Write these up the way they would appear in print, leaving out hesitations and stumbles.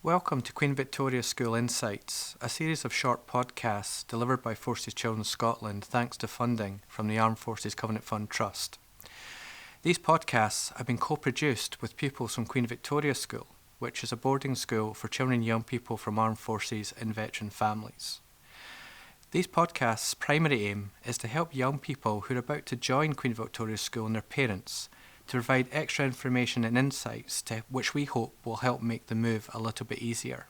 Welcome to Queen Victoria's School Insights, a series of short podcasts delivered by Forces Children Scotland thanks to funding from the Armed Forces Covenant Fund Trust. These podcasts have been co-produced with pupils from Queen Victoria's School, which is a boarding school for children and young people from armed forces and veteran families. These podcasts' primary aim is to help young people who are about to join Queen Victoria's School and their parents to provide extra information and insights which we hope will help make the move a little bit easier.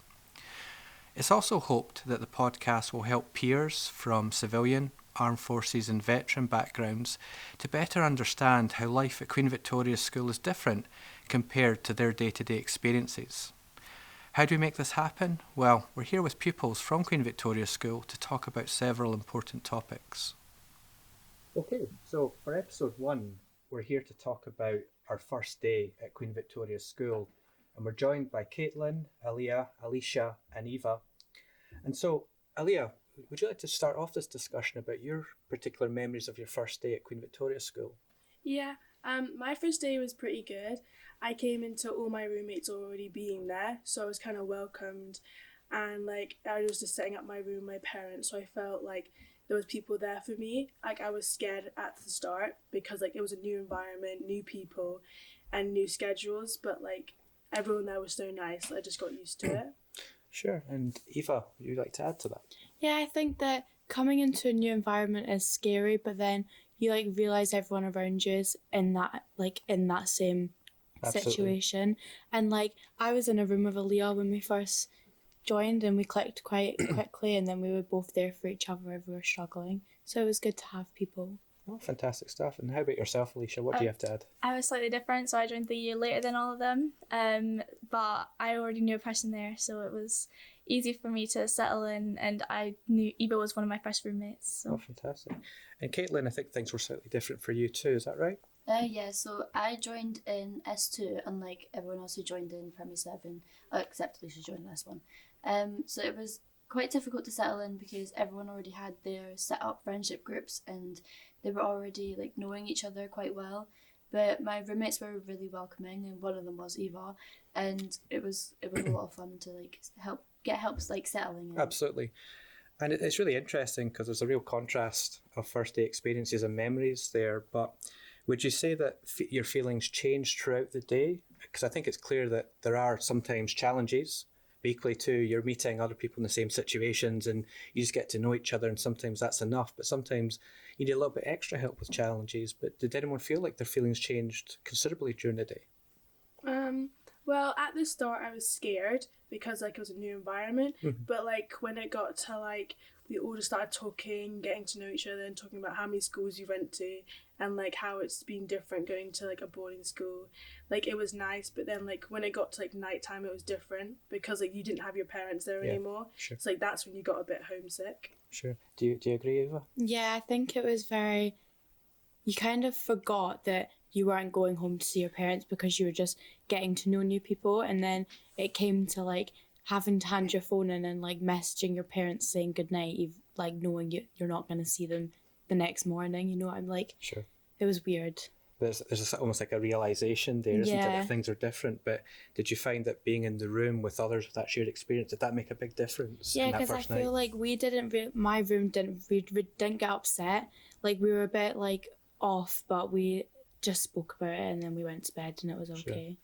It's also hoped that the podcast will help peers from civilian, armed forces and veteran backgrounds to better understand how life at Queen Victoria's School is different compared to their day-to-day experiences. How do we make this happen? Well, we're here with pupils from Queen Victoria's School to talk about several important topics. Okay, so for episode 1, we're here to talk about our first day at Queen Victoria's School, and we're joined by Katelyn, Alliyah, Alicia and Eva. And so, Alliyah, would you like to start off this discussion about your particular memories of your first day at Queen Victoria's School? Yeah, my first day was pretty good. I came into all my roommates already being there, so I was kind of welcomed, and I was just setting up my room with my parents, so I felt like there was people there for me. I was scared at the start because it was a new environment, new people and new schedules, but everyone there was so nice. I just got used to it. Sure. And Eva, would you like to add to that? Yeah, I think that coming into a new environment is scary, but then you realise everyone around you is in that same Absolutely. situation. And I was in a room with Alliyah when we first joined, and we clicked quite quickly, and then we were both there for each other if we were struggling. So it was good to have people. Oh, fantastic stuff. And how about yourself, Alicia? What do you have to add? I was slightly different, so I joined the year later than all of them. But I already knew a person there, so it was easy for me to settle in, and I knew Eva was one of my first roommates. So. Oh, fantastic. And Katelyn, I think things were slightly different for you too, is that right? Yeah, so I joined in S2, unlike everyone else who joined in Primary 7, except Alicia joined this one. So it was quite difficult to settle in because everyone already had their set up friendship groups and they were already knowing each other quite well. But my roommates were really welcoming, and one of them was Eva, and it was a lot of fun to help settling in. Absolutely. And it's really interesting because there's a real contrast of first day experiences and memories there. But would you say that your feelings changed throughout the day? Because I think it's clear that there are sometimes challenges. But equally too, you're meeting other people in the same situations and you just get to know each other, and sometimes that's enough. But sometimes you need a little bit extra help with challenges. But did anyone feel like their feelings changed considerably during the day? Well, at the start I was scared because it was a new environment, but when it got to we all just started talking, getting to know each other and talking about how many schools you went to and how it's been different going to a boarding school. It was nice, but then when it got to nighttime, it was different because you didn't have your parents there anymore. Sure. So that's when you got a bit homesick. Sure. Do you agree, Eva? Yeah, I think it was you kind of forgot that you weren't going home to see your parents because you were just getting to know new people, and then it came to having to hand your phone in and messaging your parents saying goodnight, knowing you're not going to see them the next morning. You know what I'm like? Sure. It was weird. There's almost a realisation there, isn't it, Yeah. that things are different. But did you find that being in the room with others with that shared experience, did that make a big difference? Yeah, in that because I first feel night? we didn't. My room we didn't get upset. We were a bit off, but we just spoke about it and then we went to bed and it was okay.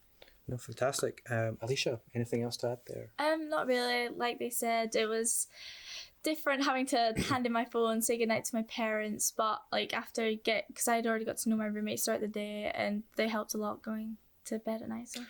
No, fantastic. Alicia, anything else to add there? Not really. Like they said, it was different having to hand in my phone, say goodnight to my parents, but because I'd already got to know my roommates throughout the day and they helped a lot going to bed at night. So.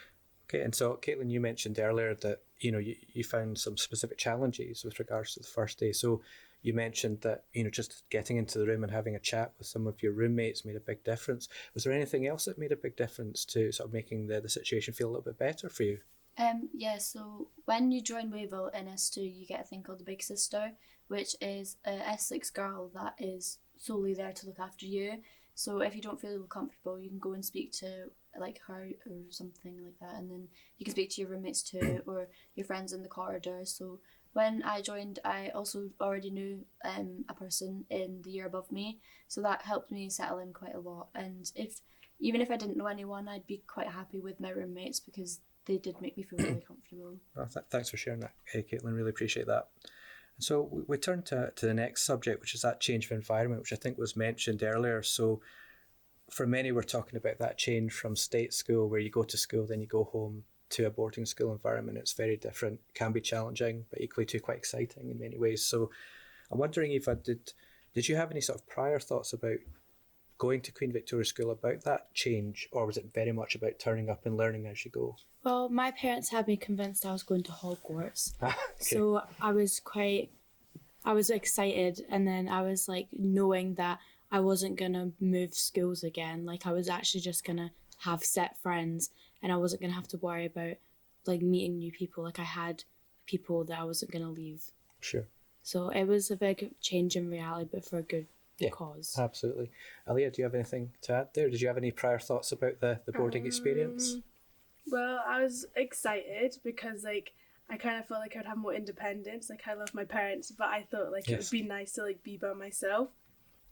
Okay, and so Katelyn, you mentioned earlier that you found some specific challenges with regards to the first day. So you mentioned that just getting into the room and having a chat with some of your roommates made a big difference. Was there anything else that made a big difference to sort of making the situation feel a little bit better for you? Yeah, so when you join Wayville in S2, you get a thing called the Big Sister, which is a S6 girl that is solely there to look after you. So if you don't feel comfortable, you can go and speak to her or something like that, and then you can speak to your roommates too or your friends in the corridor. So when I joined, I also already knew a person in the year above me, so that helped me settle in quite a lot. And even if I didn't know anyone, I'd be quite happy with my roommates because they did make me feel really comfortable. Well, thanks for sharing that, Katelyn. Really appreciate that. And so we turn to the next subject, which is that change of environment, which I think was mentioned earlier. So for many, we're talking about that change from state school, where you go to school, then you go home, to a boarding school environment. It's very different, can be challenging, but equally too quite exciting in many ways. So I'm wondering, Eva, did you have any sort of prior thoughts about going to Queen Victoria School, about that change, or was it very much about turning up and learning as you go? Well, my parents had me convinced I was going to Hogwarts. Okay. So I was excited, and then I was like knowing that I wasn't going to move schools again. Like I was actually just going to have set friends, and I wasn't going to have to worry about like meeting new people. Like I had people that I wasn't going to leave. Sure. So it was a big change in reality, but for a good cause. Absolutely. Alliyah, do you have anything to add there? Did you have any prior thoughts about the boarding experience? Well, I was excited because like I kind of felt like I'd have more independence. Like I love my parents, but I thought like it would be nice to like be by myself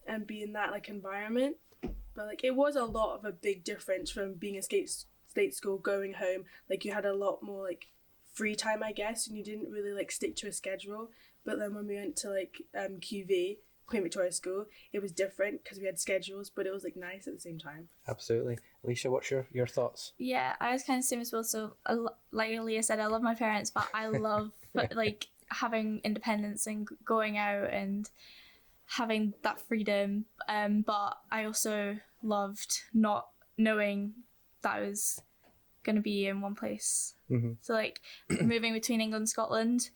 and be in that like environment. But like it was a lot of a big difference from being a state school, going home. Like you had a lot more like free time, I guess, and you didn't really like stick to a schedule. But then when we went to like QV, Queen Victoria School, it was different because we had schedules, but it was like nice at the same time. Absolutely. Alicia, what's your thoughts? Yeah, I was kind of the same as well. So like Alliyah said, I love my parents, but I love like having independence and going out and having that freedom. But I also loved not knowing that I was going to be in one place. Mm-hmm. So like moving between England and Scotland,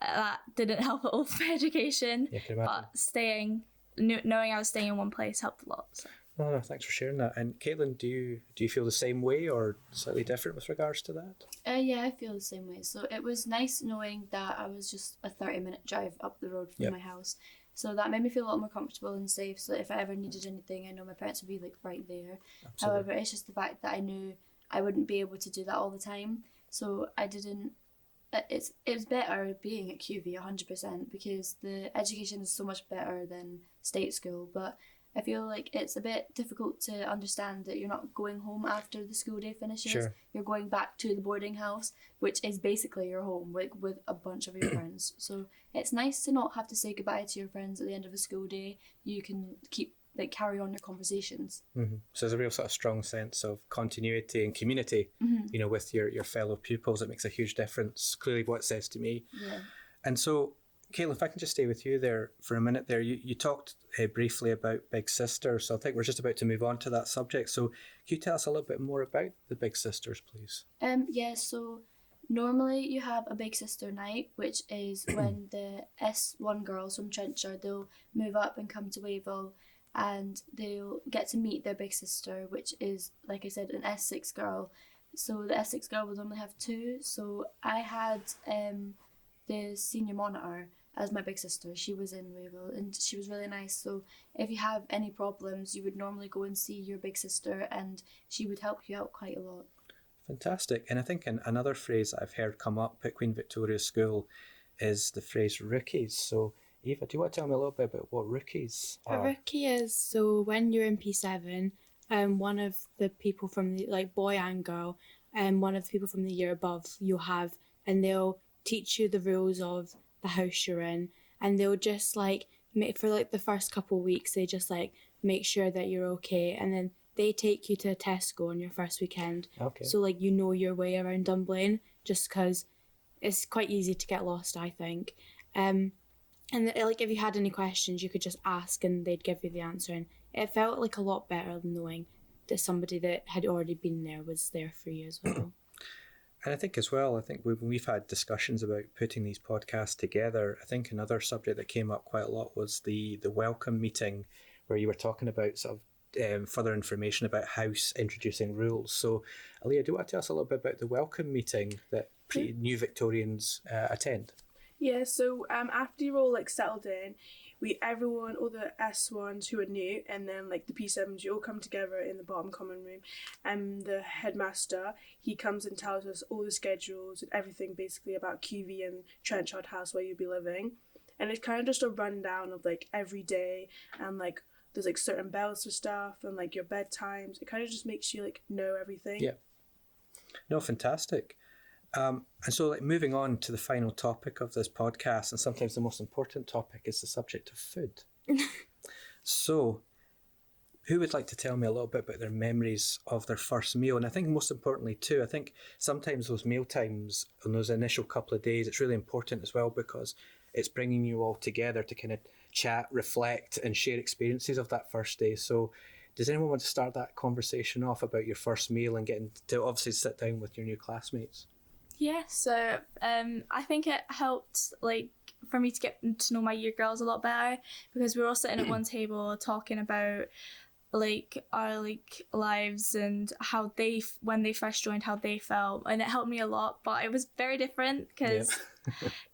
that didn't help at all for my education. Yeah, I can imagine. But knowing I was staying in one place helped a lot. So. No, thanks for sharing that. And Katelyn, do you feel the same way or slightly different with regards to that? Yeah, I feel the same way. So it was nice knowing that I was just a 30-minute drive up the road from my house. So that made me feel a lot more comfortable and safe. So that if I ever needed anything, I know my parents would be like right there. Absolutely. However, it's just the fact that I knew I wouldn't be able to do that all the time. So I didn't. It was better being at QV 100% because the education is so much better than state school. But I feel like it's a bit difficult to understand that you're not going home after the school day finishes. Sure. You're going back to the boarding house, which is basically your home, like with a bunch of your friends. So it's nice to not have to say goodbye to your friends at the end of a school day. You can carry on your conversations. Mm-hmm. So there's a real sort of strong sense of continuity and community, with your fellow pupils. It makes a huge difference, clearly what it says to me. Yeah. And so, Katelyn, if I can just stay with you there for a minute there. You talked briefly about Big Sister, so I think we're just about to move on to that subject. So can you tell us a little bit more about the Big Sisters, please? Yeah, so normally you have a Big Sister night, which is when the S1 girls from Trenchard, they'll move up and come to Wavell, and they'll get to meet their big sister, which is, like I said, an S6 girl. So the S6 girl would only have two. So I had the senior monitor as my big sister. She was in Wavell and she was really nice. So if you have any problems, you would normally go and see your big sister and she would help you out quite a lot. Fantastic. And I think another phrase I've heard come up at Queen Victoria School is the phrase rookies. So Eva, do you want to tell me a little bit about what rookies are? A rookie is, so when you're in P7, one of the people from the, like boy and girl, one of the people from the year above you'll have, and they'll teach you the rules of the house you're in, and they'll just like for like the first couple of weeks, they just like make sure that you're okay, and then they take you to Tesco on your first weekend. Okay. So like you know your way around Dunblane, just because it's quite easy to get lost, I think. And like if you had any questions, you could just ask and they'd give you the answer. And it felt like a lot better than knowing that somebody that had already been there was there for you as well. And I think as well, when we've had discussions about putting these podcasts together, I think another subject that came up quite a lot was the welcome meeting, where you were talking about sort of further information about house introducing rules. So Alliyah, do you want to tell us a little bit about the welcome meeting that new Victorians attend? Yeah, so after you're all like settled in, everyone, all the S1s who are new, and then like the P7s, you all come together in the bottom common room, and the headmaster, he comes and tells us all the schedules and everything basically about QV and Trenchard House where you'll be living, and it's kind of just a rundown of like every day, and like there's like certain bells for stuff and like your bedtimes. It kind of just makes you like know everything. Yeah. No, fantastic. And so, like, moving on to the final topic of this podcast, and sometimes the most important topic, is the subject of food. So, who would like to tell me a little bit about their memories of their first meal? And I think most importantly too, I think sometimes those meal times and those initial couple of days, it's really important as well, because it's bringing you all together to kind of chat, reflect, and share experiences of that first day. So does anyone want to start that conversation off about your first meal and getting to obviously sit down with your new classmates? Yeah, so I think it helped, like, for me to get to know my year girls a lot better, because we were all sitting at one table talking about like our like lives and how they when they first joined, how they felt, and it helped me a lot. But it was very different because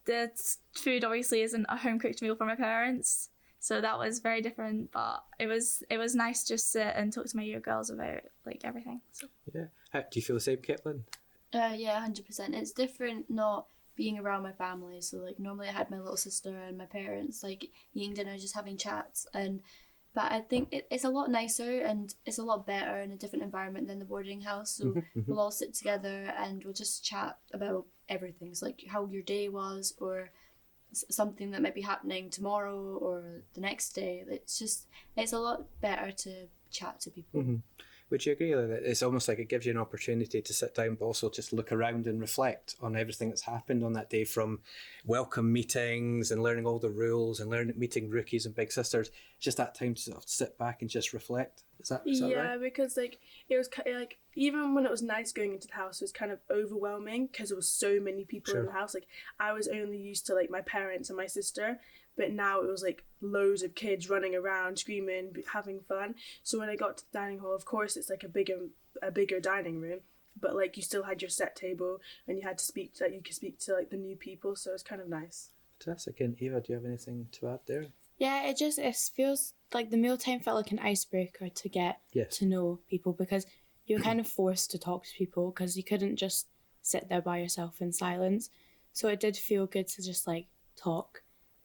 the food obviously isn't a home cooked meal for my parents, so that was very different. But it was nice to just sit and talk to my year girls about like everything. So. Yeah. Do you feel the same, Katelyn? Yeah, 100%. It's different not being around my family. So like normally I had my little sister and my parents like eating dinner, just having chats, but I think it's a lot nicer and it's a lot better in a different environment than the boarding house. So we'll all sit together and we'll just chat about everything. So like how your day was, or something that might be happening tomorrow or the next day. It's a lot better to chat to people. Mm-hmm. Would you agree that it's almost like it gives you an opportunity to sit down but also just look around and reflect on everything that's happened on that day, from welcome meetings and learning all the rules and meeting rookies and big sisters? Just that time to sort of sit back and just reflect. Is that yeah, right? Because like it was like, even when it was nice going into the house, it was kind of overwhelming because there was so many people in the house. Like I was only used to like my parents and my sister, but now it was like loads of kids running around, screaming, having fun. So when I got to the dining hall, of course it's like a bigger dining room, but like you still had your set table and you had to speak to, like, you could speak to like the new people, so it's kind of nice. Fantastic. And Eva, do you have anything to add there? Yeah, it feels like the mealtime felt like an icebreaker to get to know people, because you were kind of forced to talk to people because you couldn't just sit there by yourself in silence. So it did feel good to just like talk,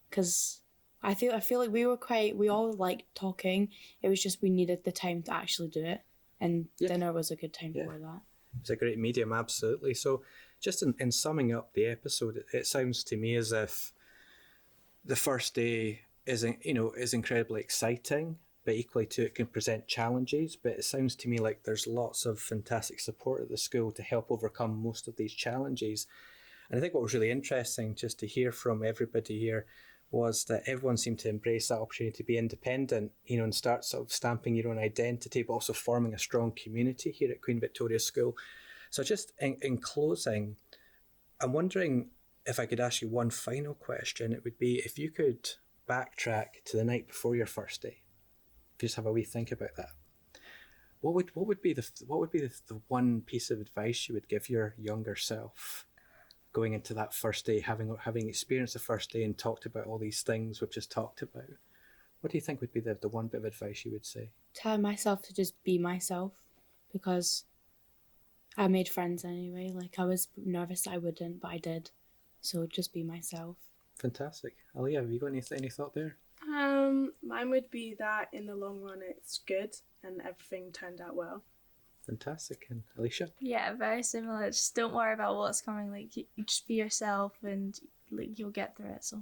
because I feel like we all liked talking. It was just we needed the time to actually do it, and dinner was a good time for that. It's a great medium, absolutely. So just in summing up the episode, it sounds to me as if the first day is incredibly exciting, but equally too it can present challenges. But it sounds to me like there's lots of fantastic support at the school to help overcome most of these challenges. And I think what was really interesting just to hear from everybody here was that everyone seemed to embrace that opportunity to be independent, and start sort of stamping your own identity, but also forming a strong community here at Queen Victoria School. So just in closing, I'm wondering if I could ask you one final question. It would be if you could backtrack to the night before your first day. If you just have a wee think about that, what would be the one piece of advice you would give your younger self going into that first day, having experienced the first day and talked about all these things we've just talked about? What do you think would be the one bit of advice you would say? Tell myself to just be myself, because I made friends anyway. Like I was nervous I wouldn't, but I did. So just be myself. Fantastic. Alliyah, have you got any thought there? Mine would be that in the long run it's good and everything turned out well. Fantastic. And Alicia? Yeah, very similar. Just don't worry about what's coming. Like you just be yourself, and like you'll get through it. So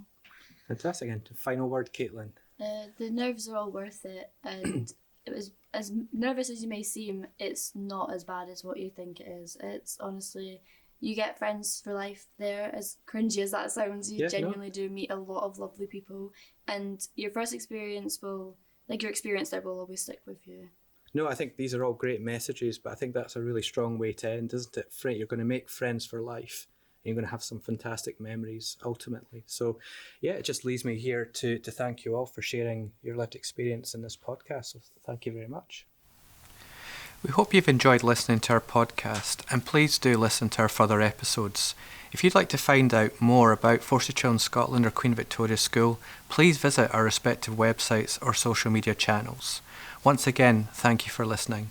fantastic. And final word, Katelyn. The nerves are all worth it, and it was as nervous as you may seem. It's not as bad as what you think it is. It's honestly, you get friends for life there. As cringy as that sounds, you genuinely do meet a lot of lovely people, and your first experience your experience there will always stick with you. No, I think these are all great messages, but I think that's a really strong way to end, isn't it? You're going to make friends for life, and you're going to have some fantastic memories ultimately. So, yeah, it just leaves me here to thank you all for sharing your lived experience in this podcast. So thank you very much. We hope you've enjoyed listening to our podcast, and please do listen to our further episodes. If you'd like to find out more about Foster Children Scotland or Queen Victoria School, please visit our respective websites or social media channels. Once again, thank you for listening.